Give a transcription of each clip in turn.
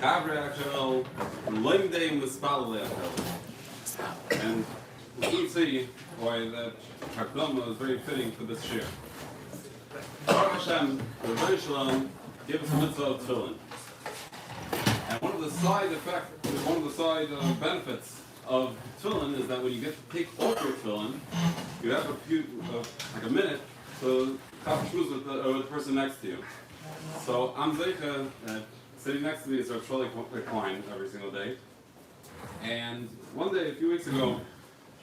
Kollel, Kavre Kollel, Limdei Mispalei Kollel. And we can see why that Hakdama is very fitting for this year. Baruch Hashem, the Rebbeinu Shalom, gave us a mitzvah of tefillin. And one of the side benefits of tefillin is that when you get to take off your tefillin, you have like a minute to have shmuz with the person next to you. So I'm Zeicha, sitting next to me is our Shul Klein every single day. And one day, a few weeks ago,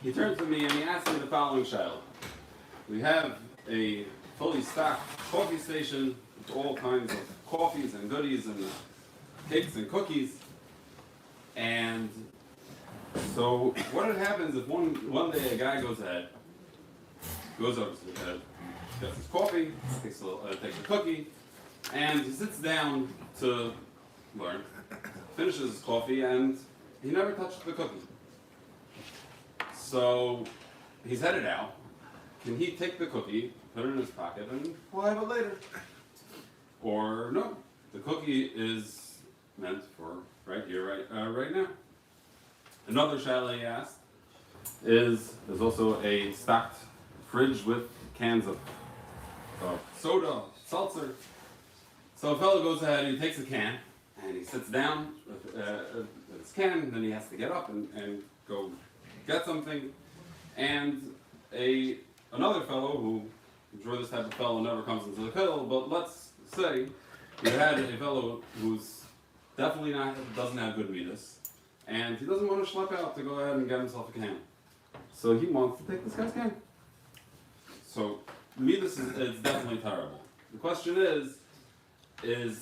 he turned to me and he asked me the following shayla. We have a fully stocked coffee station with all kinds of coffees and goodies and cakes and cookies. And so what happens if one day a guy goes over to gets his coffee, takes a cookie, and he sits down to learn, finishes his coffee, and he never touched the cookie. So he's headed out. Can he take the cookie, put it in his pocket, and we'll have it later? Or no, the cookie is meant for right here, right now. Another shayla he asked is there's also a stocked fridge with cans of soda, seltzer. So a fellow goes ahead and he takes a can and he sits down with his can, and then he has to get up and go get something. And another fellow who, I'm sure this type of fellow never comes into the Kollel, but let's say you had a fellow who's definitely doesn't have good midas, and he doesn't want to schlep out to go ahead and get himself a can. So he wants to take this guy's can. So midas is definitely terrible. The question is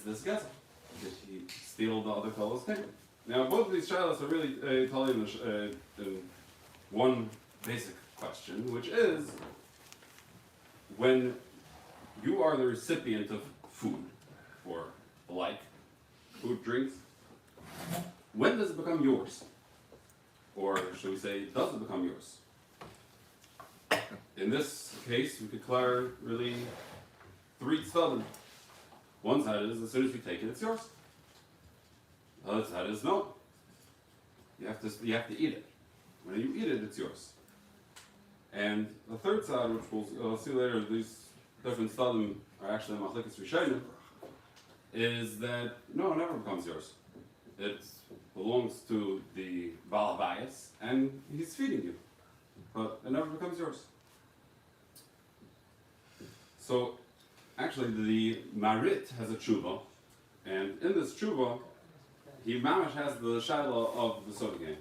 this guy? Did he steal the other fellow's can? Now both of these shaylas are really telling in one basic question, which is when you are the recipient of food or the like, food, drinks, when does it become yours? Or should we say, does it become yours? In this case, we could declare really three tzvadim. One side is, as soon as you take it, it's yours. The other side is, no. You have to eat it. When you eat it, it's yours. And the third side, which we'll see later, these different tzvadim are actually machlekes rishonim, is that no, it never becomes yours. It belongs to the Baal Habayis, and he's feeding you. But it never becomes yours. So, actually, the Marit has a tshuva, and in this tshuva, he mamash has the shayla of the soda game.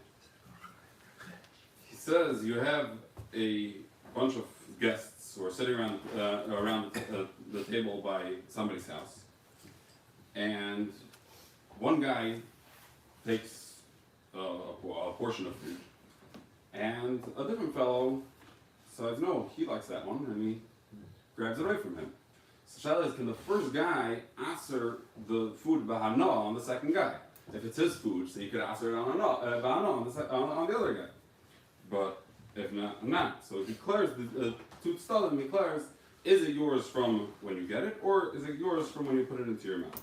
He says you have a bunch of guests who are sitting around the table by somebody's house, and one guy takes a portion of food, and a different fellow says, no, he likes that one, and he grabs it away from him. So shayla is, can the first guy answer the food bahana on the second guy? If it's his food, so he could answer it on the other guy. But if not. So he declares the two tzvadim, he declares, is it yours from when you get it, or is it yours from when you put it into your mouth?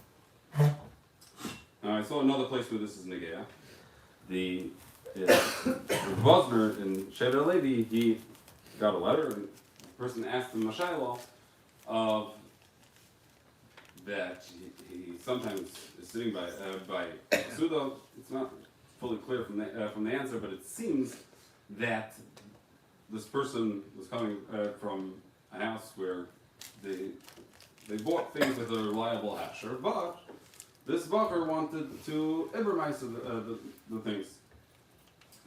Now I saw another place where this is negea. The Vosner in Shevet Levi, he got a letter, and the person asked him a shayla of that he sometimes is sitting by Suda. It's not fully clear from the answer, but it seems that this person was coming from a house where they bought things with a reliable hasher, but this bacher wanted to ibramize the things.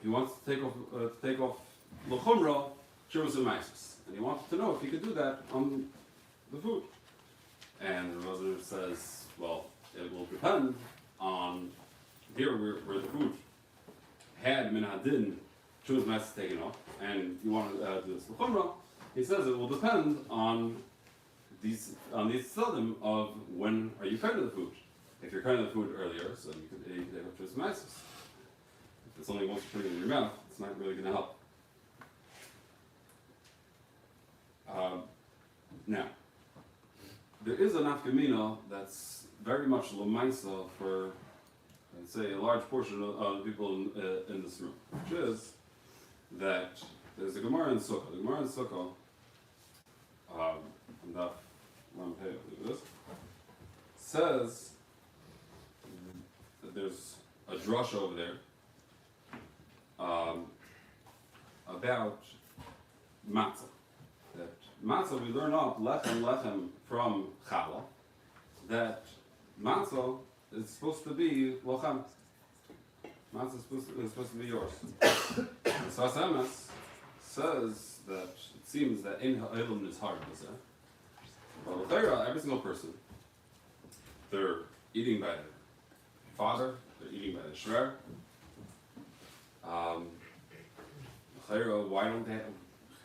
He wants to take off l'chumra shivus and maisus, and he wanted to know if he could do that on the food. And the Rosner says, well, it will depend on here where the food had min hadin shivus maisus taken off, and you want to do this l'chumra. He says it will depend on these tzvadim of when are you kind of the food. If you're kind of the food earlier, so you could take up shivus maisus. If it's only once you put it in your mouth, it's not really going to help. Now, there is a nafkamina that's very much lemaisa for, I'd say, a large portion of the people in this room, which is that there's a Gemara in Sukkah. The Gemara in Sukkah, and that one page, look at this, says that there's a drush over there about matzah. That matzah, we learn off lechem from challah, that matzah is supposed to be lochem. Matzah is supposed to be yours. And Sas Emes says that it seems that in ha'ilum is hard to say. But every single person, they're eating by their father, they're eating by the shrer. Why don't they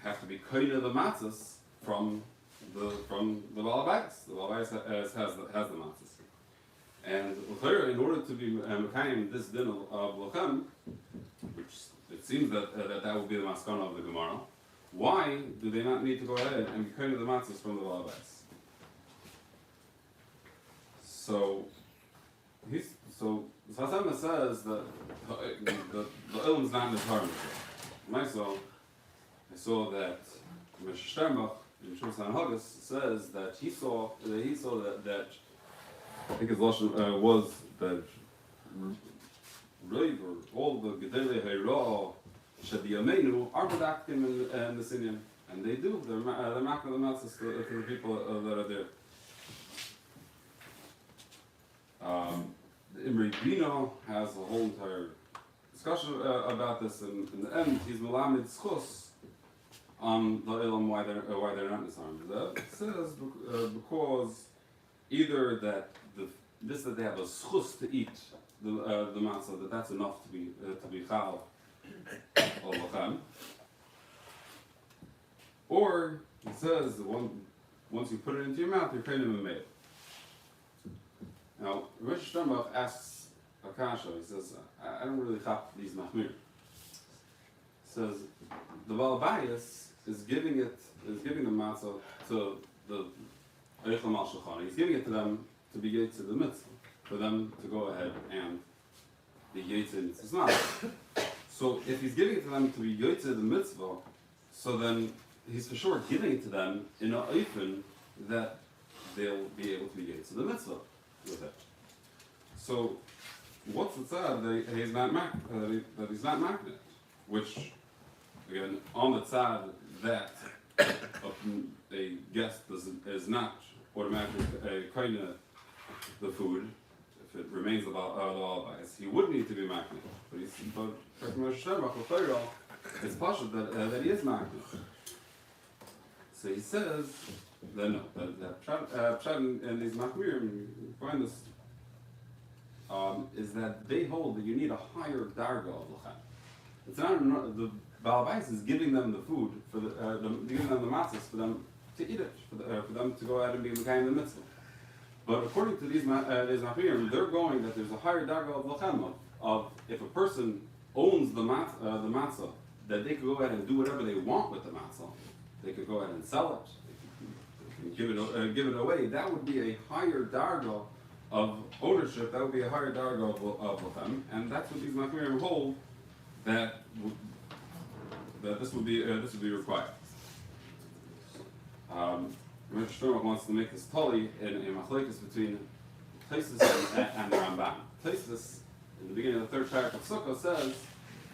have to be koine the matzahs from the balabais? The balabais has the matzahs. And in order to be mekayim this din of lochem, which it seems that that would be the maskana of the Gemara, why do they not need to go ahead and be koine the matzahs from the balabais? So Hashem says that the ilm is not in the Torah. Myself, I saw that Moshe Sternbach in Shul says that he saw that I think his lashon was that really all the Gedolei Hayra Shadiyamenu are bedaktim in the Sinyan, and they do. They're making the matzahs to the people that are there. The Imre Bino has a whole entire discussion about this, and in the end, he's melamed schus on the ilm why they're not disarmed. That says because either that that they have a schus to eat the matzah, that's enough to be chal or lachem, or he says once you put it into your mouth, you're kind of made. Now, Rosh Hashanah asks Akasha, he says, I don't really chop these machmir. He says, the Balabayas is giving the matzah to the Eichel Mal Shulchan. He's giving it to them to be yetz to the mitzvah, for them to go ahead and be yetz in mitzvah. So if he's giving it to them to be yetz to the mitzvah, so then he's for sure giving it to them in a oifen that they'll be able to be yetz to the mitzvah with it. So, what's the tzad that he's not that he's not magnet? Which, again, on the tzad that a guest is not automatically kind of the food if it remains the alibis, he would need to be magnet. But it's possible that he is magnet. So he says. No, Pshat and these Machmir, you find this, is that they hold that you need a higher darga of lachem. It's not the Balabais is giving them the food for giving them the matzahs for them to eat it, for them to go out and be mekayim the mitzvah. But according to these Machmir, they're going that there's a higher darga of lachem of if a person owns the matzah, that they could go ahead and do whatever they want with the matzah. They could go ahead and sell it. Give it away. That would be a higher darga of ownership. That would be a higher darga of lachem, and that's what these machmirim hold that this would be required. Rav Shlomo wants to make this tali in machlekes between Taisus and the Ramban. Taisus, in the beginning of the third paragraph of Sukkah, says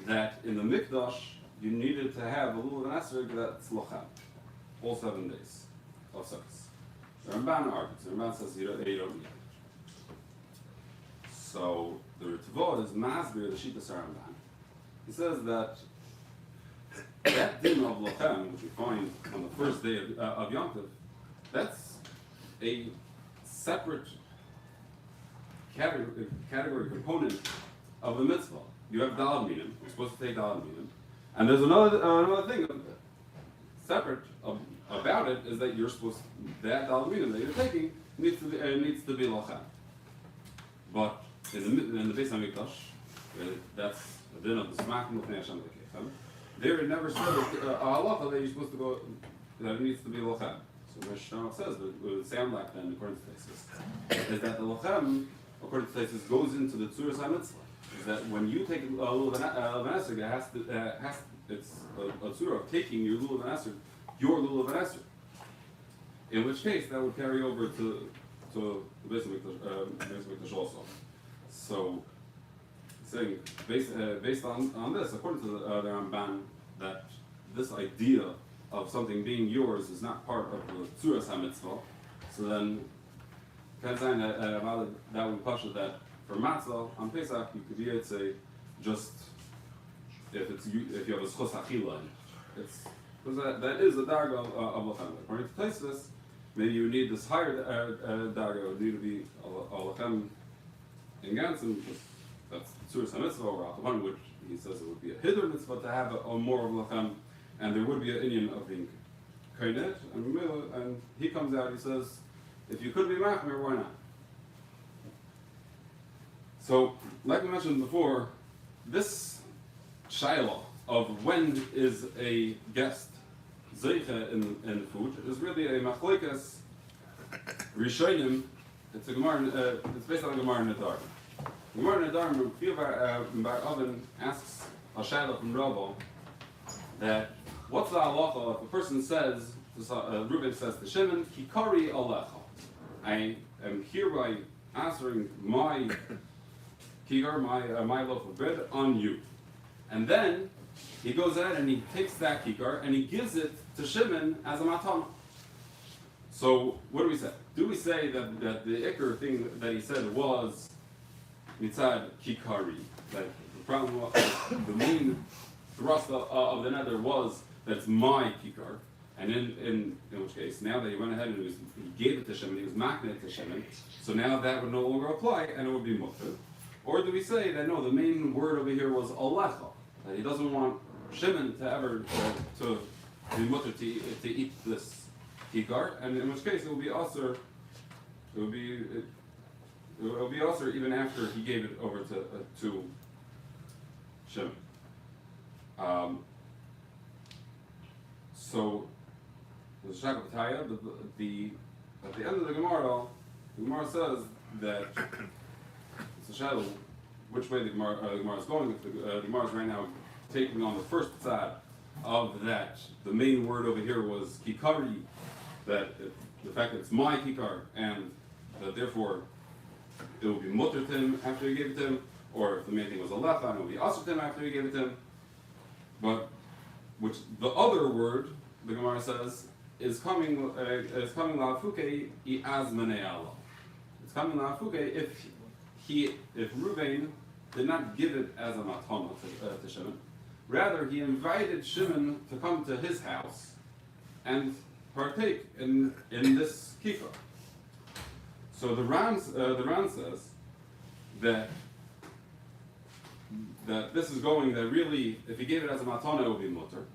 that in the mikdash you needed to have a little of an esrog that's lachem, all 7 days. Of success. The Ramban argues. The Ramban says you don't need it. So the Ritva is Masbir, the Shita Ramban. He says that din of lachem, which we find on the first day of Yom Tov, that's a separate category component of the mitzvah. You have dalad minim. You're supposed to take dalad minim, and there's another thing separate about it is that you're supposed that dalad that you're taking needs to be lachem. But in the Beis Hamikdash, that's the din of the smakim of Hashem lekechem. There it never said a halacha that you're supposed to go that it needs to be lachem. So Mishnah says, but it would sound like then, according to Tesis, is that the lachem, according to Tesis, goes into the tzuras hamitzvah. Is that when you take a lulav and esrog, it's a tzura of taking your lulav and esrog, your lulav and esrog. In which case, that would carry over to the Beis Hamikdash also. So, saying based on this, according to the Ramban, that this idea of something being yours is not part of the tzuras hamitzvah. So then, can say that would push it that for matzah on Pesach you could be say just if you have a schos achila, it's because that is a darga of lachem. According to Tosfos, maybe you need this higher darga. It would need to be a lachem in ganzen, because that's tzuras hamitzvah or alchavon, which he says it would be a hiddur mitzvah to have a more of lachem, and there would be an inyan of being kainet, and he comes out, he says, if you could be machmir, why not? So, like we mentioned before, this shaila of when is a guest zeicha in food is really a machlekes rishonim. It's a gemara. It's based on a gemara in Adar. Gemara in Adar, Bar Oven asks a shaila from Rabbo that what's the halacha if a person says, Reuben says to Shimon, Kikari alecha, I am hereby answering my kikar, my loaf of bread on you. And then he goes ahead and he takes that kikar and he gives it to Shimon as a matana. So what do we say? Do we say that the ikar thing that he said was mitzad kikari? That the problem was, the main thrust of the nether was that it's my kikar. And in which case, now that he went ahead and he gave it to Shimon, he was maknet to Shimon, so now that would no longer apply and it would be mutter. Or do we say that no, the main word over here was alecha, that he doesn't want Shimon to ever to be mutter to eat this kikar, and in which case it will be usher. It will be usher even after he gave it over to Shimon. So the Shakataya, at the end of the Gemara says that it's a shadow which way the Gemara is going. If the Gemara is right now taking on the first side of that, the main word over here was kikari, that the fact that it's my kikar, and that therefore it will be mutter to him after he gave it to him, or if the main thing was alecha, and it will be asr to him after he gave it to him. But which the other word, the Gemara says, is coming la'afuke i'azmanei Allah. It's coming la'afuke if Reuven did not give it as a matana to Shimon, rather he invited Shimon to come to his house and partake in this kikar. So the Ran says that this is going that really if he gave it as a matana it would be mutter.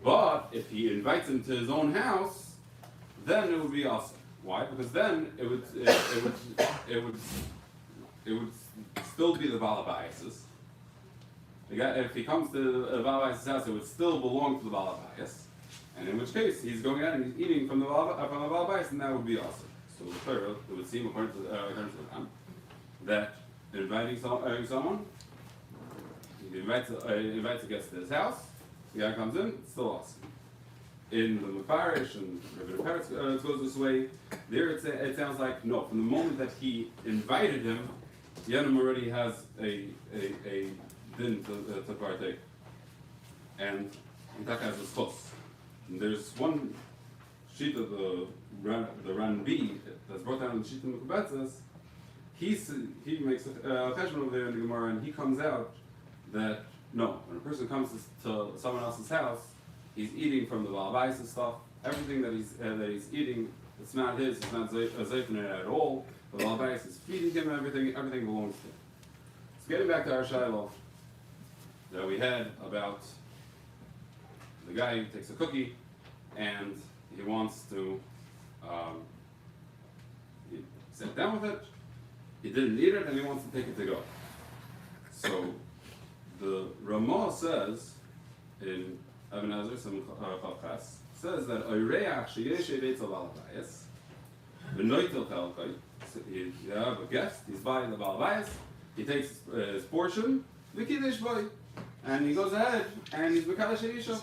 But if he invites him to his own house, then it would be awesome. Why? Because then it would still be the balabayas. If he comes to the balabayas' house, it would still belong to the balabayas, and in which case he's going out and he's eating from the balabayas, and that would be awesome. So the Torah, it would seem according to the Ram, that inviting someone, he invites a guest to his house. The guy comes in, it's still awesome. In the Meparish and Rabbi Peretz goes this way. There it sounds like no. From the moment that he invited him, Yenim already has a din to partake, and Itaka has a schos. There's one sheet of the Ran B that's brought down in the sheet of Mekubetzes. He makes a cheshbon over there in the Gemara, and he comes out that no, when a person comes to someone else's house, he's eating from the balabais and stuff. Everything that he's eating, it's not his. It's not zayfin at all. The balabais is feeding him. Everything belongs to him. So getting back to our shiloh that we had about the guy who takes a cookie and he wants to he sat down with it. He didn't eat it and he wants to take it to go. So the Ramah says in Even HaEzer Chavches says that Oireach Sheyeshe Beitzel Balabayas, Benoitel Chalkai, you have a guest, he's buying the Balabayas, he takes his portion, Vikidish boy, and he goes ahead and he's Mekadosh Isha.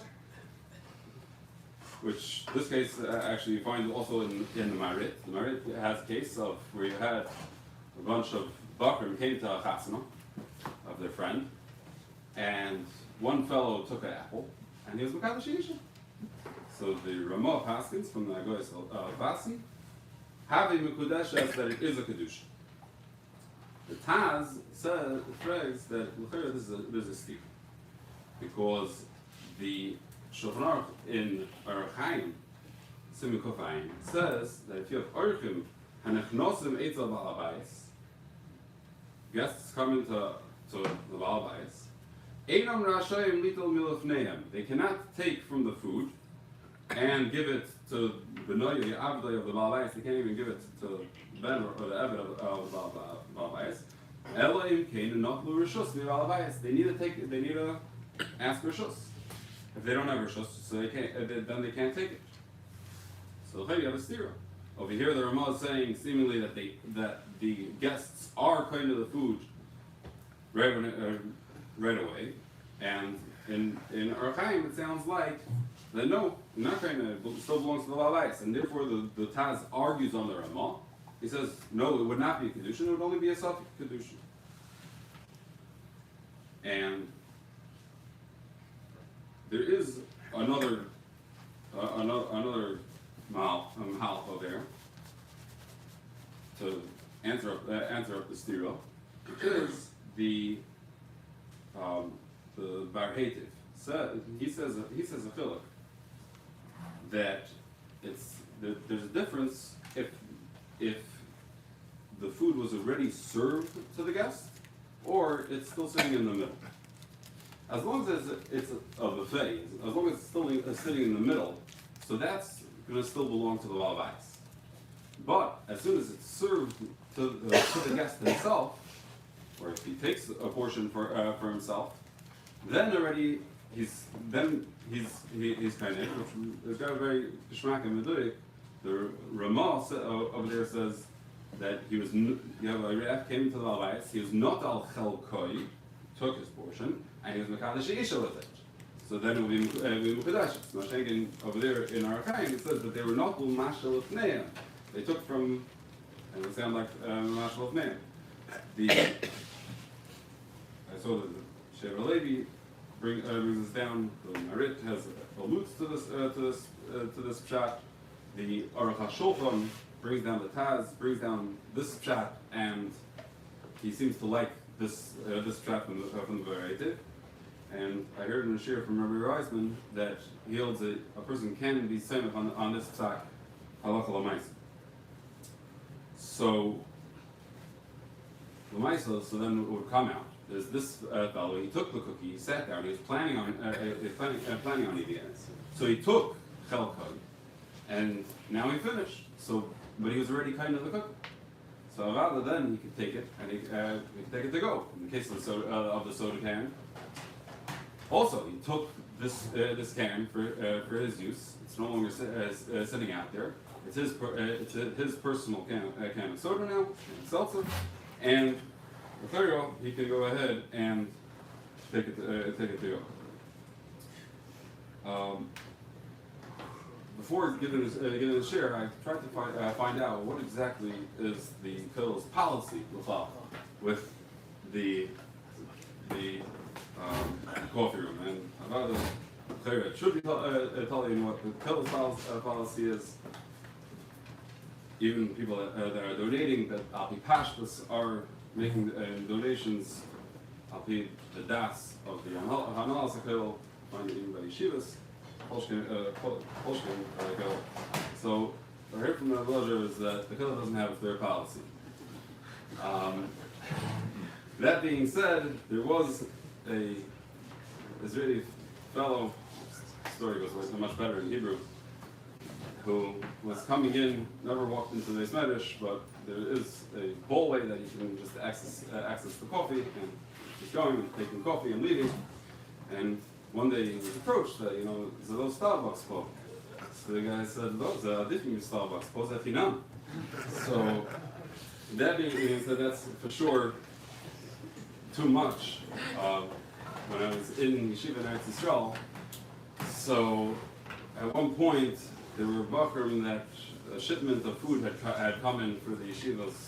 Which this case actually you find also in the Marit. The Marit has a case of where you had a bunch of Bakrim came to a chasana of their friend, and one fellow took an apple, and he was Mekadosh Isha. So the Ramah Paskins from the Agoyas Vasi have a Mekudesh as that it is a Kedusha. The Taz says, phrase that there's a steep, because the Shulchan Aruch in Archaim, Siman Kuf Ayin, says that if you have Orchim Hanechnosim Eitzel Balabayis, guests come into the Balabayis, Einam Rashayim Litel Milofneim, they cannot take from the food and give it to the Noya, the Abdai of the Balabayis, they can't even give it to the Ben or the Eved of the Balabayis. Elohim Kain and not Rishus, the Balabayis, they need to ask Rishus. If they don't have Rishus, so they can't, then they can't take it. So hey, you have a stira. Over here, the Ramah is saying seemingly that the guests are kind of the food right away, and in Archaim it sounds like that no, not kind of still belongs to the Balabayis, and therefore the Taz argues on the Ramah. He says no, it would not be a kedushin; it would only be a safek kedushin. And there is another mahal over there to answer up the stira, which is the Bar Hativ. He says a chiluk that there's a difference if the food was already served to the guest or it's still sitting in the middle. As long as it's a buffet, as long as it's still sitting in the middle, so that's going to still belong to the Balabayis. But as soon as it's served to the guest himself, or if he takes a portion for himself, then already he's kind of, which has got a very geschmack and meduik. The Ramah over there says that he came to the Balabayis, he was not al chelkoi, took his portion, and he was Mekadosh Isha with it. So then it will be Mekadosh. Mashagin over there in our time, it says that they were not Mashal of Neim. They took from, and it would sound like Mashal of Neim. I saw that the Shever Levi brings us down. The Marit has alludes to this pshat. The Aruch HaShulchan brings down the Taz, brings down this pshat, and he seems to like this pshat from the Baraita. And I heard in a shir from Rabbi Reisman that he holds a person can be sent on this psak halacha l'maisa. So l'maisa, so then it would come out. There's this fellow. He took the cookie. He sat down. He was planning on eating it. So he took chelkoi, and now he finished. So, but he was already kind of the cookie. So rather than he could take it and he could take it to go. In the case of the soda can. Also, he took this can for his use. It's no longer sitting out there. It's his personal can of soda now, and seltzer, and he can go ahead and take it to go. Before getting the share, I tried to find out what exactly is the Kollel's policy with the coffee room, and about it should be telling you what the Kollel's policy is. Even people that are donating, that Alpi Pashtas are making donations. Alpi the das of the Hanal Kollel, finding even by yeshivas. So I heard from the Blazer is that the Kollel doesn't have a clear policy. That being said, there was a Israeli fellow, story goes much better in Hebrew, who was coming in, never walked into the Medrash, but there is a hallway that you can just access the coffee, and he's going and taking coffee and leaving. And one day he was approached that, so those Starbucks folk. So the guy said, "No, the different Starbucks, pose that finam." So that being said, that's for sure too much. When I was in Yeshiva in Eretz Yisrael, so at one point there were Bachrim that a shipment of food had come in for the Yeshiva's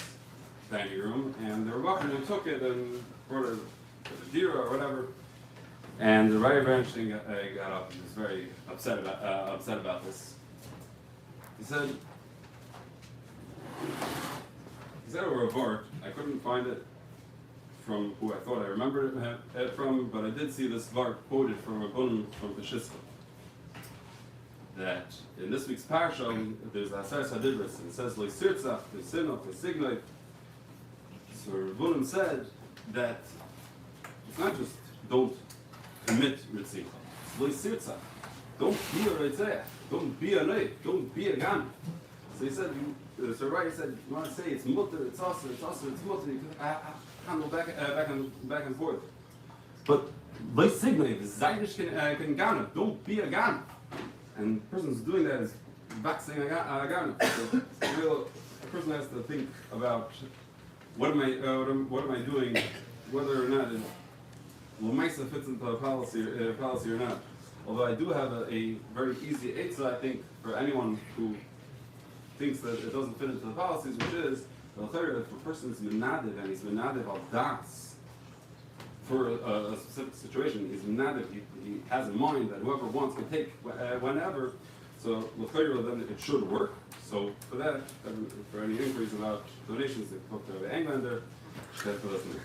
dining room, and there were Bachrim who took it and brought it to the Dira or whatever. And the Raya eventually got up and was very upset about this. He said over a vart, I couldn't find it from who I thought I remembered it from, but I did see this vart quoted from a bun from Peshiska. That in this week's parsha, there's Asar Sadibris, and it says, Lo Sirtzach, Lo Sinach, Lo Signoi. So Rabbunim said that it's not just don't commit Ritzicha. Lo Sirtzach. Don't be a Ritzach. Don't be a Nei. Don't be a Gan. So he said, so Rai said, you want to say it's mutter, it's also, it's mutter, you can handle back and forth. But Lo Signoi, the Zaydish can Gan. Don't be a Gan. And the person who's doing that is waxing a Gan. So a person has to think about what am I doing, whether or not Lamaisa fits into a policy or not. Although I do have a very easy eitzah, I think, for anyone who thinks that it doesn't fit into the policies, which is, if a person is menadiv and he's menadiv al das for a specific situation, he's menadiv, he has in mind that whoever wants can take whenever, so then it should work. So for that, for any inquiries about donations, they talk to the Englander. That's for listening.